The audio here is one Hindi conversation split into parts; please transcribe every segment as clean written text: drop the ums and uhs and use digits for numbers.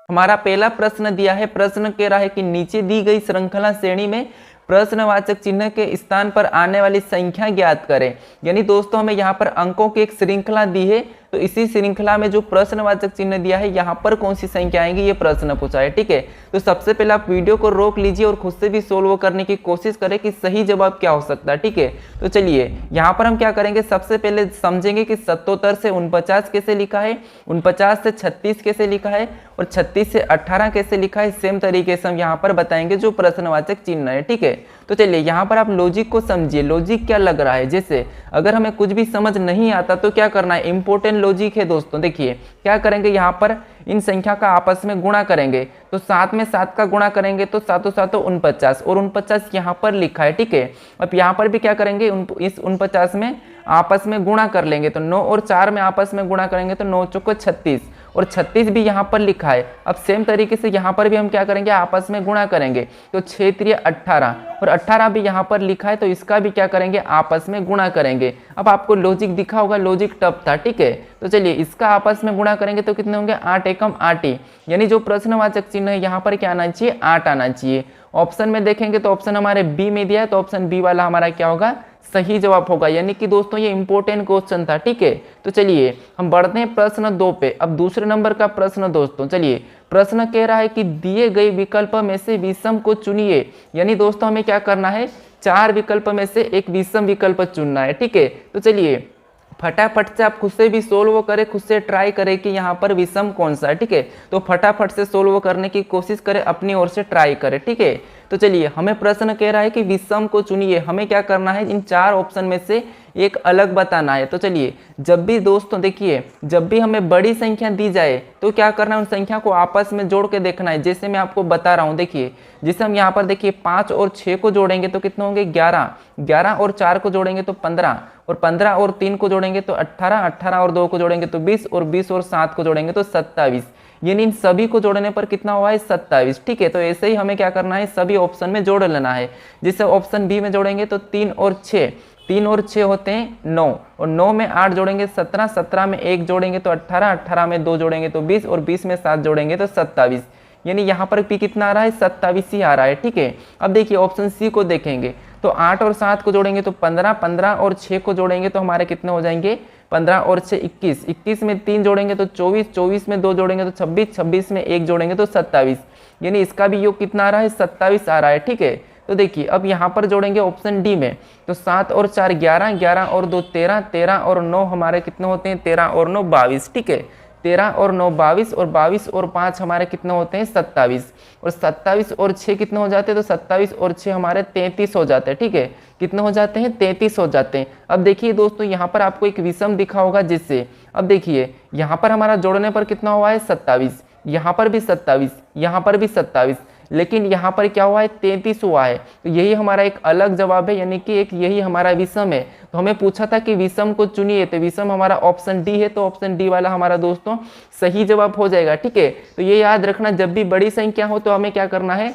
हमारा पहला प्रश्न दिया है, प्रश्न कह रहा है कि नीचे दी गई श्रृंखला श्रेणी में प्रश्नवाचक चिन्ह के स्थान पर आने वाली संख्या ज्ञात करें। यानी दोस्तों हमें यहाँ पर अंकों की एक श्रृंखला दी है, तो इसी श्रृंखला में जो प्रश्नवाचक चिन्ह दिया है यहाँ पर कौन सी संख्या आएंगी ये प्रश्न पूछा है। ठीक है, तो सबसे पहले आप वीडियो को रोक लीजिए और खुद से भी सोल्व करने की कोशिश करें कि सही जवाब क्या हो सकता है। ठीक है, तो चलिए यहाँ पर हम क्या करेंगे, सबसे पहले समझेंगे कि 77 से 49 कैसे लिखा है, 49 से 36 कैसे लिखा है और 36 से 18 कैसे लिखा है। सेम तरीके से हम यहाँ पर बताएंगे जो प्रश्नवाचक चिन्ह है। ठीक है, तो चलिए यहाँ पर आप लॉजिक को समझिए, लॉजिक क्या लग रहा है। जैसे अगर हमें कुछ भी समझ नहीं आता तो क्या करना है, इंपॉर्टेंट लॉजिक है दोस्तों। देखिए क्या करेंगे, यहाँ पर इन संख्या का आपस में गुणा करेंगे, तो 7 में 7 का गुणा करेंगे तो 7 7 49 और 49 यहाँ पर लिखा है। ठीक है, अब यहाँ पर भी क्या करेंगे, इस 49 में आपस में गुणा कर लेंगे, तो 9 और 4 में आपस में गुणा करेंगे तो 9 चौको 36 और 36 भी यहाँ पर लिखा है। अब सेम तरीके से यहाँ पर भी हम क्या करेंगे, आपस में गुणा करेंगे, तो 6 3 18 और 18 भी यहाँ पर लिखा है, तो इसका भी क्या करेंगे, आपस में गुणा करेंगे। अब आपको लॉजिक दिखा होगा, लॉजिक टफ था। ठीक है, तो चलिए इसका आपस में गुणा करेंगे तो कितने होंगे, 8 एकम 8 ही, यानी जो प्रश्नवाचक चिन्ह है यहाँ पर क्या आना चाहिए, 8 आना चाहिए। ऑप्शन में देखेंगे तो ऑप्शन हमारे बी में दिया है, तो ऑप्शन बी वाला हमारा क्या होगा, सही जवाब होगा। यानी कि दोस्तों ये इंपॉर्टेंट क्वेश्चन था। ठीक है, तो चलिए हम बढ़ते हैं प्रश्न 2 पे। अब दूसरे नंबर का प्रश्न दोस्तों, चलिए प्रश्न कह रहा है कि दिए गए विकल्प में से विषम को चुनिए। यानी दोस्तों हमें क्या करना है, 4 विकल्प में से एक विषम विकल्प चुनना है। ठीक है, तो चलिए फटाफट से आप खुद से भी सोल्व करें, खुद से ट्राई करें कि यहाँ पर विषम कौन सा है। ठीक है, तो फटाफट से सोल्व करने की कोशिश करें, अपनी ओर से ट्राई करें। ठीक है, तो चलिए हमें प्रश्न कह रहा है कि विषम को चुनिए। हमें क्या करना है, इन 4 ऑप्शन में से एक अलग बताना है। तो चलिए जब भी दोस्तों देखिए, जब भी हमें बड़ी संख्या दी जाए तो क्या करना है, उन संख्या को आपस में जोड़ के देखना है। जैसे मैं आपको बता रहा हूँ, देखिए जैसे हम यहाँ पर देखिए 5 और 6 को जोड़ेंगे तो कितने होंगे, 11, 11 और 4 को जोड़ेंगे तो 15 और 15 और 3 को जोड़ेंगे तो 18, 18 और 2 को जोड़ेंगे तो 20 और 20 और 7 को जोड़ेंगे तो 27। यानी इन सभी को जोड़ने पर कितना हुआ है, 27। ठीक है, तो ऐसे ही हमें क्या करना है, सभी ऑप्शन में जोड़ लेना है। जैसे ऑप्शन बी में जोड़ेंगे तो 3 और 6, 3 और 6 होते हैं 9 और 9 में 8 जोड़ेंगे 17, 17 में 1 जोड़ेंगे तो 18, 18 में 2 जोड़ेंगे तो 20 और 20 में 7 जोड़ेंगे तो 27। यानी यहाँ पर भी कितना आ रहा है, 27 ही आ रहा है। ठीक है, अब देखिए ऑप्शन सी को देखेंगे तो 8 और 7 को जोड़ेंगे तो 15, 15 और 6 को जोड़ेंगे तो हमारे कितने हो जाएंगे, 15 और 6 21, 21 में 3 जोड़ेंगे तो 24, 24 में 2 जोड़ेंगे तो 26, 26 में 1 जोड़ेंगे तो 27। यानी इसका भी योग कितना आ रहा है, 27 आ रहा है। ठीक है, तो देखिए अब यहाँ पर जोड़ेंगे ऑप्शन डी में तो 7 और 4 11, 11 और 2 13, 13 और 9 हमारे कितने होते हैं, 13 और 9 22। ठीक है, 13 और 9 22 और 22 और 5 हमारे कितने होते हैं, 27 और 27 और 6 कितने हो जाते हैं, तो 27 और 6 हमारे 33 हो जाते हैं। ठीक है, कितने हो जाते हैं, 33 हो जाते हैं। अब देखिए दोस्तों यहाँ पर आपको एक विषम दिखा होगा, जिससे अब देखिए यहाँ पर हमारा जोड़ने पर कितना हुआ है, 27, यहाँ पर भी 27, यहाँ पर भी 27, लेकिन यहाँ पर क्या हुआ है, 33 हुआ है। तो यही हमारा एक अलग जवाब है, यानी कि एक यही हमारा विषम है। तो हमें पूछा था कि विषम को चुनिए, तो विषम हमारा ऑप्शन डी है, तो ऑप्शन डी वाला हमारा दोस्तों सही जवाब हो जाएगा। ठीक है, तो ये याद रखना, जब भी बड़ी संख्या हो तो हमें क्या करना है,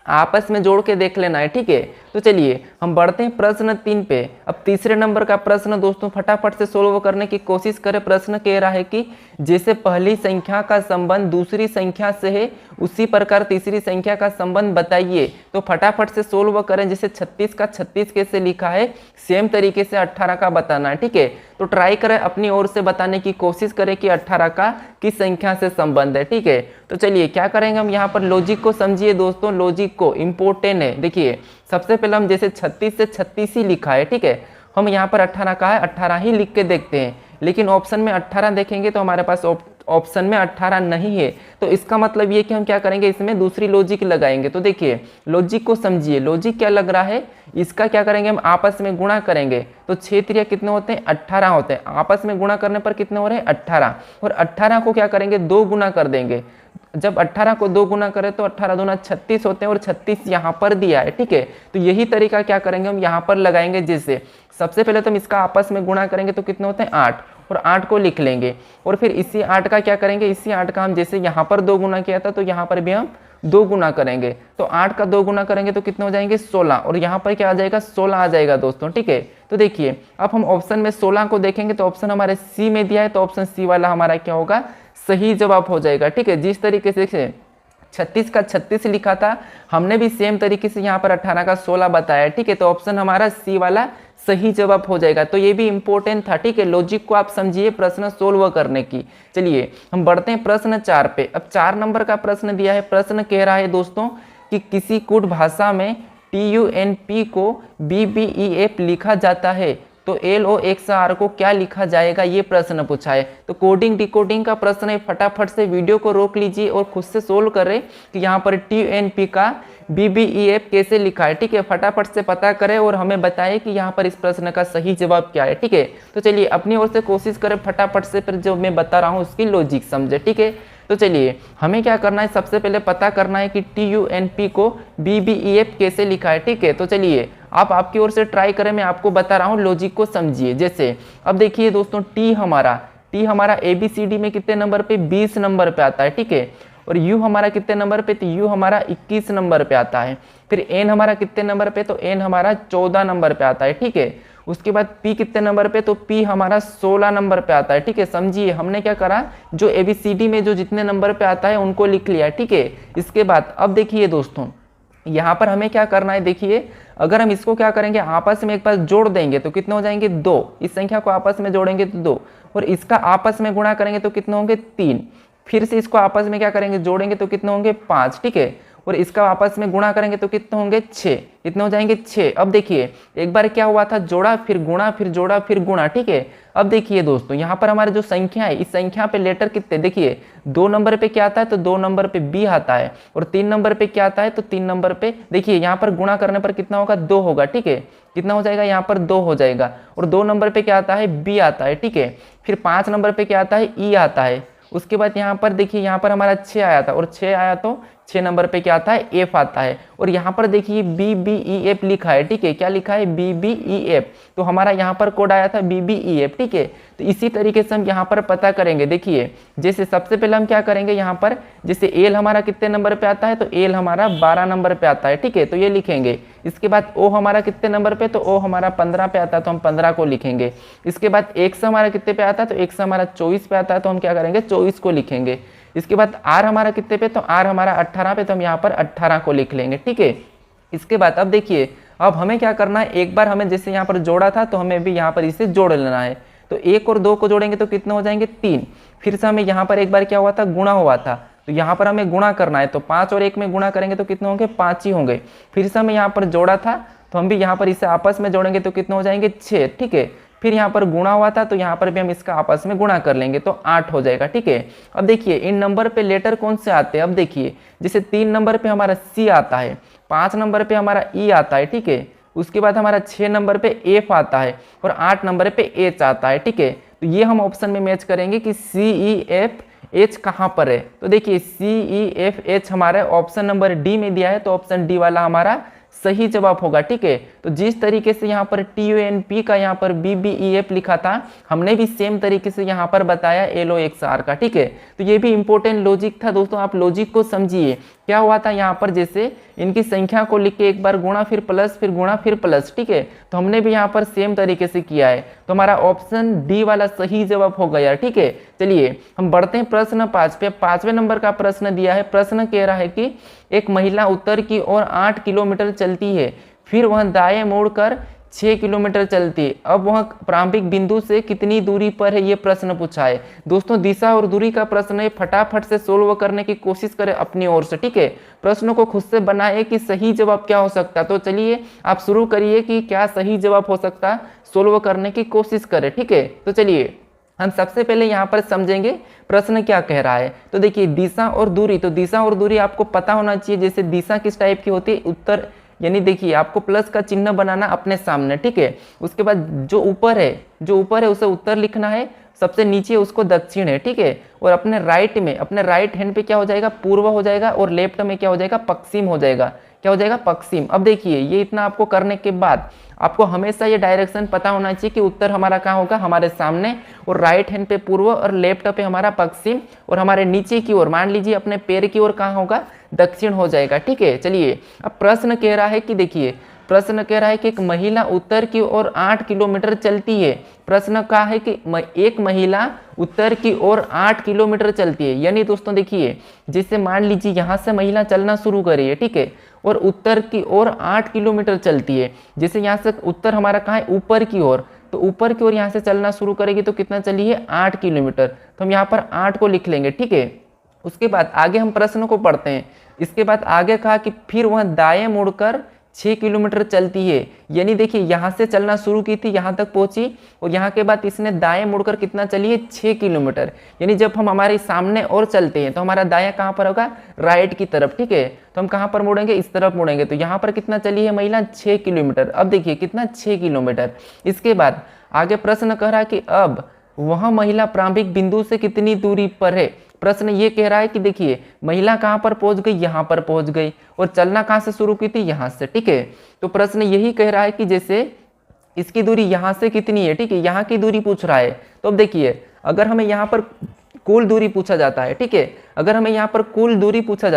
आपस में जोड़ के देख लेना है। ठीक है, तो चलिए हम बढ़ते हैं प्रश्न 3 पे। अब तीसरे नंबर का प्रश्न दोस्तों फटाफट से सोल्व करने की कोशिश करें। प्रश्न कह रहा है कि जैसे पहली संख्या का संबंध दूसरी संख्या से है, उसी प्रकार तीसरी संख्या का संबंध बताइए। तो फटाफट से सोल्व करें। जैसे 36 का 36 कैसे लिखा है, सेम तरीके से 18 का बताना है। ठीक है, तो ट्राई करें, अपनी ओर से बताने की कोशिश करें कि 18 का किस संख्या से संबंध है। ठीक है, तो चलिए क्या करेंगे, हम यहाँ पर लॉजिक को समझिए दोस्तों, लॉजिक को इम्पोर्टेंट है। देखिए सबसे पहले हम जैसे 36 से 36 ही लिखा है, ठीक है, हम यहाँ पर 18 का है, 18 ही लिख के देखते हैं। लेकिन ऑप्शन में 18 देखेंगे तो हमारे पास ऑप्शन में 18 नहीं है, तो इसका मतलब ये कि हम क्या करेंगे, इसमें दूसरी लॉजिक लगाएंगे। तो देखिए लॉजिक को समझिए, लॉजिक क्या लग रहा है, इसका क्या करेंगे, हम आपस में गुणा करेंगे। तो 6 3 कितने होते हैं, 18 होते हैं। आपस में गुणा करने पर कितने हो रहे हैं, 18, और 18 को क्या करेंगे, 2 गुना कर देंगे। जब 18 को 2 गुना करें तो 18 दूना 36 होते हैं, और 36 यहाँ पर दिया है। ठीक है, तो यही तरीका क्या करेंगे, हम यहाँ पर लगाएंगे। जैसे सबसे पहले तो हम इसका आपस में गुणा करेंगे तो कितने होते हैं, 8, और 8 को लिख लेंगे। और फिर इसी 8 का क्या करेंगे, इसी 8 का हम जैसे यहाँ पर 2 गुना किया था, तो यहाँ पर भी हम 2 गुना करेंगे। तो 8 का 2 गुना करेंगे तो कितने हो जाएंगे, 16, और यहाँ पर क्या आ जाएगा, 16 आ जाएगा दोस्तों। ठीक है, तो देखिए अब हम ऑप्शन में 16 को देखेंगे तो ऑप्शन हमारे सी में दिया है, तो ऑप्शन सी वाला हमारा क्या होगा, सही जवाब हो जाएगा। ठीक है, जिस तरीके से 36 का 36 लिखा था, हमने भी सेम तरीके से यहाँ पर 18 का 16 बताया। ठीक है, तो ऑप्शन हमारा सी वाला सही जवाब हो जाएगा। तो ये भी इंपॉर्टेंट था। ठीक है, लॉजिक को आप समझिए प्रश्न सोल्व करने की। चलिए हम बढ़ते हैं प्रश्न 4 पे। अब 4 नंबर का प्रश्न दिया है। प्रश्न कह रहा है दोस्तों कि किसी कूट भाषा में TUNP को BBEF लिखा जाता है तो LOXR को क्या लिखा जाएगा, ये प्रश्न पूछा है। तो कोडिंग डिकोडिंग का प्रश्न है, फटाफट से वीडियो को रोक लीजिए और खुद से सोल्व करें कि यहाँ पर TUNP का BBEF कैसे लिखा है। ठीक है, फटाफट से पता करें और हमें बताएं कि यहाँ पर इस प्रश्न का सही जवाब क्या है। ठीक है, तो चलिए अपनी ओर से कोशिश करें फटाफट से, फिर जो मैं बता रहा हूँ उसकी लॉजिक समझे। ठीक है, तो चलिए हमें क्या करना है, सबसे पहले पता करना है कि TUNP को BBEF कैसे लिखा है। ठीक है, तो चलिए आप आपकी ओर से ट्राई करें, मैं आपको बता रहा हूँ, लॉजिक को समझिए। जैसे अब देखिए दोस्तों, टी हमारा ABCD में कितने नंबर पे, 20 नंबर पे आता है। ठीक है, और U हमारा कितने नंबर पे, तो U हमारा 21 नंबर पे आता है। फिर N हमारा कितने नंबर पे, तो N हमारा 14 नंबर पे आता है। ठीक है, उसके बाद P कितने नंबर पे, तो P हमारा 16 नंबर पे आता है। ठीक है, समझिए हमने क्या करा, जो ABCD में जो जितने नंबर पे आता है उनको लिख लिया। ठीक है, इसके बाद अब देखिए दोस्तों, यहाँ पर हमें क्या करना है, देखिए अगर हम इसको क्या करेंगे, आपस में एक बार जोड़ देंगे तो कितने हो जाएंगे, 2। इस संख्या को आपस में जोड़ेंगे तो 2, और इसका आपस में गुणा करेंगे तो कितने होंगे, 3। फिर से इसको आपस में क्या करेंगे, जोड़ेंगे तो कितने होंगे, 5। ठीक है, और इसका आपस में गुणा करेंगे तो कितने होंगे, 6। कितने हो जाएंगे, 6। अब देखिए एक बार क्या हुआ था, जोड़ा फिर गुणा फिर जोड़ा फिर गुणा। ठीक है, अब देखिए दोस्तों, यहाँ पर हमारे जो संख्या है, इस संख्या पे लेटर कितने, देखिए 2 नंबर पे क्या आता है, तो 2 नंबर पे B आता है, और 3 नंबर पे क्या आता है, तो 3 नंबर पे देखिए यहाँ पर गुणा करने पर कितना होगा, 2 होगा। ठीक है, कितना हो जाएगा, यहाँ पर 2 हो जाएगा, और 2 नंबर पे क्या आता है, B आता है। ठीक है, फिर 5 नंबर पे क्या आता है, E आता है। उसके बाद यहाँ पर देखिए, यहाँ पर हमारा 6 आया था, और 6 आया तो 6 नंबर पे क्या आता है, F आता है। और यहाँ पर देखिए BBEF लिखा है। ठीक है, क्या लिखा है, BBEF, तो हमारा यहाँ पर कोड आया था BBEF। ठीक है, तो इसी तरीके से हम यहाँ पर पता करेंगे। देखिए जैसे सबसे पहले हम क्या करेंगे, यहाँ पर जैसे L हमारा कितने नंबर पे आता है, तो L हमारा 12 नंबर पे आता है। ठीक है, तो ये लिखेंगे। इसके बाद O हमारा कितने नंबर पे, तो O हमारा 15 पे आता है, तो हम 15 को लिखेंगे। इसके बाद X हमारा कितने पे आता है, तो X हमारा 24 पे आता है, तो हम क्या करेंगे, 24 को लिखेंगे। इसके बाद R हमारा कितने पे, तो R हमारा 18 पे, तो हम यहाँ पर 18 को लिख लेंगे। ठीक है, इसके बाद अब देखिए, अब हमें क्या करना है, एक बार हमें जैसे यहाँ पर जोड़ा था तो हमें भी यहाँ पर इसे जोड़ लेना है। तो 1 और 2 को जोड़ेंगे तो कितने हो जाएंगे, 3। फिर से हमें यहाँ पर एक बार क्या हुआ था, गुणा हुआ था, तो यहाँ पर हमें गुणा करना है, तो 5 और 1 में गुणा करेंगे तो कितने होंगे, 5 ही होंगे। फिर से हमें यहाँ पर जोड़ा था, तो हम भी यहाँ पर इसे आपस में जोड़ेंगे तो कितने हो जाएंगे, 6। ठीक है, फिर यहाँ पर गुणा हुआ था, तो यहाँ पर भी हम इसका आपस में गुणा कर लेंगे तो 8 हो जाएगा। ठीक है, अब देखिए इन नंबर पे लेटर कौन से आते हैं। अब देखिए जैसे 3 नंबर पे हमारा C आता है, 5 नंबर पे हमारा E आता है। ठीक है, उसके बाद हमारा 6 नंबर पे F आता है, और 8 नंबर पे H आता है। ठीक है, तो ये हम ऑप्शन में मैच करेंगे कि CEFH कहाँ पर है। तो देखिए CEFH हमारा ऑप्शन नंबर D में दिया है, तो ऑप्शन D वाला हमारा सही जवाब होगा। ठीक है, तो जिस तरीके से यहाँ पर TUNP का यहाँ पर BBEF लिखा था, हमने भी सेम तरीके से यहाँ पर बताया LOXR का। ठीक है, तो ये भी इंपॉर्टेंट लॉजिक था दोस्तों, आप लॉजिक को समझिए। क्या हुआ था, यहाँ पर जैसे इनकी संख्या को लिख के एक बार गुणा फिर प्लस फिर गुणा फिर प्लस। ठीक है, तो हमने भी यहाँ पर सेम तरीके से किया है, तो हमारा ऑप्शन D वाला सही जवाब हो गया। ठीक है, चलिए हम बढ़ते हैं प्रश्न 5 पे। 5वें नंबर का प्रश्न दिया है। प्रश्न कह रहा है कि एक महिला उत्तर की ओर 8 किलोमीटर चलती है, फिर वह दाएं मोड़कर 6 किलोमीटर चलती है। अब वह प्रारंभिक बिंदु से कितनी दूरी पर है, ये प्रश्न पूछा है। दोस्तों दिशा और दूरी का प्रश्न है, फटाफट से सोल्व करने की कोशिश करें अपनी ओर से। ठीक है, प्रश्नों को खुद से बनाए कि सही जवाब क्या हो सकता है। तो चलिए आप शुरू करिए कि क्या सही जवाब हो सकता है, सोल्व करने की कोशिश करें। ठीक है, तो चलिए हम सबसे पहले यहाँ पर समझेंगे प्रश्न क्या कह रहा है। तो देखिए दिशा और दूरी, तो दिशा और दूरी आपको पता होना चाहिए। जैसे दिशा किस टाइप की होती है, उत्तर, यानी देखिए आपको प्लस का चिन्ह बनाना अपने सामने। ठीक है, उसके बाद जो ऊपर है उसे उत्तर लिखना है, सबसे नीचे उसको दक्षिण है। ठीक है, और अपने राइट हैंड पे क्या हो जाएगा, पूर्व हो जाएगा, और लेफ्ट में क्या हो जाएगा, पश्चिम हो जाएगा। क्या हो जाएगा, पश्चिम। अब देखिए ये इतना आपको करने के बाद आपको हमेशा ये डायरेक्शन पता होना चाहिए कि उत्तर हमारा कहाँ होगा, हमारे सामने, और राइट हैंड पे पूर्व और लेफ्ट पे हमारा पश्चिम, और हमारे नीचे की ओर मान लीजिए अपने पैर की ओर कहाँ होगा, दक्षिण हो जाएगा। ठीक है, चलिए अब प्रश्न कह रहा है कि देखिए प्रश्न कह रहा है कि एक महिला उत्तर की ओर 8 किलोमीटर चलती है। प्रश्न कहा है कि एक महिला उत्तर की ओर 8 किलोमीटर चलती है। यानी दोस्तों देखिए, जैसे मान लीजिए यहाँ से महिला चलना शुरू करी है, ठीक है, और उत्तर की ओर 8 किलोमीटर चलती है। जैसे यहाँ से उत्तर हमारा कहाँ है, ऊपर की ओर, तो ऊपर की ओर यहाँ से चलना शुरू करेगी तो कितना चली है, 8 किलोमीटर। तो हम यहाँ पर 8 को लिख लेंगे, ठीक है। उसके बाद आगे हम प्रश्न को पढ़ते हैं। इसके बाद आगे कहा कि फिर वह दाएं मुड़कर 6 किलोमीटर चलती है। यानी देखिए, यहाँ से चलना शुरू की थी, यहाँ तक पहुंची, और यहाँ के बाद इसने दाएं मुड़कर कितना चली है, 6 किलोमीटर। यानी जब हम हमारे सामने और चलते हैं तो हमारा दायां कहाँ पर होगा, राइट की तरफ, ठीक है। तो हम कहाँ पर मुड़ेंगे, इस तरफ मुड़ेंगे। तो यहाँ पर कितना चली है महिला, 6 किलोमीटर। अब देखिए कितना, 6 किलोमीटर। इसके बाद आगे प्रश्न कह रहा है कि अब वह महिला प्रारंभिक बिंदु से कितनी दूरी पर है। प्रश्न ये कह रहा है कि देखिए, महिला कहाँ पर पहुंच गई, यहाँ पर पहुंच गई, और चलना कहाँ से शुरू की थी, यहाँ से, ठीक है। तो प्रश्न यही कह रहा है कि जैसे इसकी दूरी यहाँ से कितनी है, ठीक है, यहाँ की दूरी पूछ रहा है। तो अब देखिए, अगर हमें यहाँ पर कुल दूरी पूछा जाता है, ठीक है, अगर हमें यहाँ पर कुल दूरी पूछा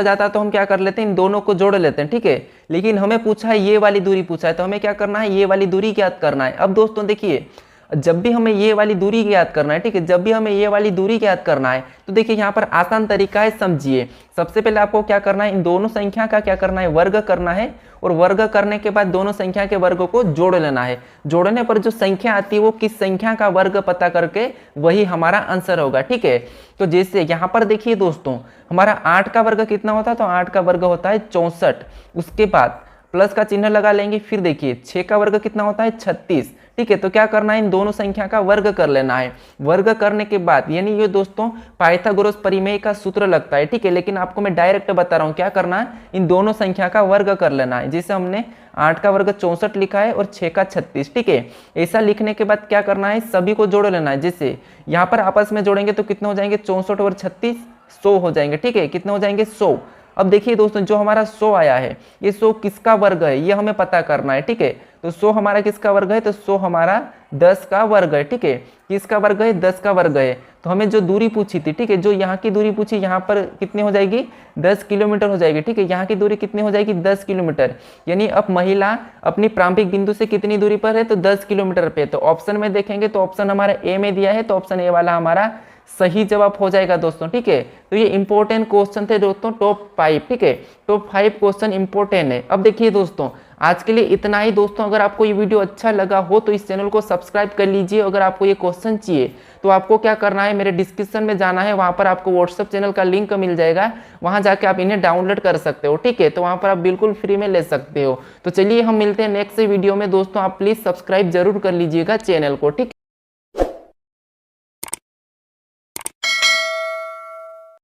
जाता तो हम क्या कर लेते हैं, इन दोनों को जोड़ लेते हैं, ठीक है। लेकिन हमें पूछा है, ये वाली दूरी पूछा है, तो हमें क्या करना है, ये वाली दूरी ज्ञात करना है। अब दोस्तों देखिए, जब भी हमें ये वाली दूरी ज्ञात करना है, ठीक है, जब भी हमें ये वाली दूरी ज्ञात करना है, तो देखिए यहाँ पर आसान तरीका है, समझिए। सबसे पहले आपको क्या करना है, इन दोनों संख्या का क्या करना है, वर्ग करना है, और वर्ग करने के बाद दोनों संख्या के वर्गों को जोड़ लेना है। जोड़ने पर जो संख्या आती है वो किस संख्या का वर्ग पता करके वही हमारा आंसर होगा, ठीक है। तो जैसे यहाँ पर देखिए दोस्तों, हमारा 8 का वर्ग कितना होता है, तो 8 का वर्ग होता है 64। उसके बाद प्लस का चिन्ह लगा लेंगे। फिर देखिए 6 का वर्ग कितना होता है, 36, ठीक है। तो क्या करना है, इन दोनों संख्या का वर्ग कर लेना है। वर्ग करने के बाद, यानी ये दोस्तों पाइथागोरस परिमेय का सूत्र लगता है, ठीक है, लेकिन आपको मैं डायरेक्ट बता रहा हूँ क्या करना है, इन दोनों संख्या का वर्ग कर लेना है। जैसे हमने 8 का वर्ग 64 लिखा है और 6 का 36, ठीक है। ऐसा लिखने के बाद क्या करना है, सभी को जोड़ लेना है। जैसे यहाँ पर आपस में जोड़ेंगे तो कितने हो जाएंगे, 64 और 36 100 हो जाएंगे, ठीक है। कितने हो जाएंगे, 100। अब देखिए दोस्तों, जो हमारा 100 आया है, ये 100 किसका वर्ग है, ये हमें पता करना है, ठीक है। तो 100 हमारा किसका वर्ग है, तो 100 हमारा 10 का वर्ग है, ठीक है। किसका वर्ग है, 10 का वर्ग है। तो हमें जो दूरी पूछी थी, ठीक है, जो यहाँ की दूरी पूछी, यहाँ पर कितनी हो जाएगी, 10 किलोमीटर हो जाएगी, ठीक है। यहाँ की दूरी कितनी हो जाएगी, 10 किलोमीटर। यानी अब महिला अपनी प्रारंभिक बिंदु से कितनी दूरी पर है, तो 10 किलोमीटर पे। तो ऑप्शन में देखेंगे तो ऑप्शन हमारा ए में दिया है, तो ऑप्शन ए वाला हमारा सही जवाब हो जाएगा दोस्तों, ठीक है। तो ये इंपॉर्टेंट क्वेश्चन थे दोस्तों, टॉप 5, ठीक है। टॉप 5 क्वेश्चन इंपॉर्टेंट है। अब देखिए दोस्तों, आज के लिए इतना ही दोस्तों। अगर आपको ये वीडियो अच्छा लगा हो तो इस चैनल को सब्सक्राइब कर लीजिए। अगर आपको ये क्वेश्चन चाहिए तो आपको क्या करना है, मेरे डिस्क्रिप्शन में जाना है, वहाँ पर आपको व्हाट्सएप चैनल का लिंक मिल जाएगा, वहाँ जाके आप इन्हें डाउनलोड कर सकते हो, ठीक है। तो वहाँ पर आप बिल्कुल फ्री में ले सकते हो। तो चलिए हम मिलते हैं नेक्स्ट वीडियो में दोस्तों। आप प्लीज़ सब्सक्राइब जरूर कर लीजिएगा चैनल को, ठीक।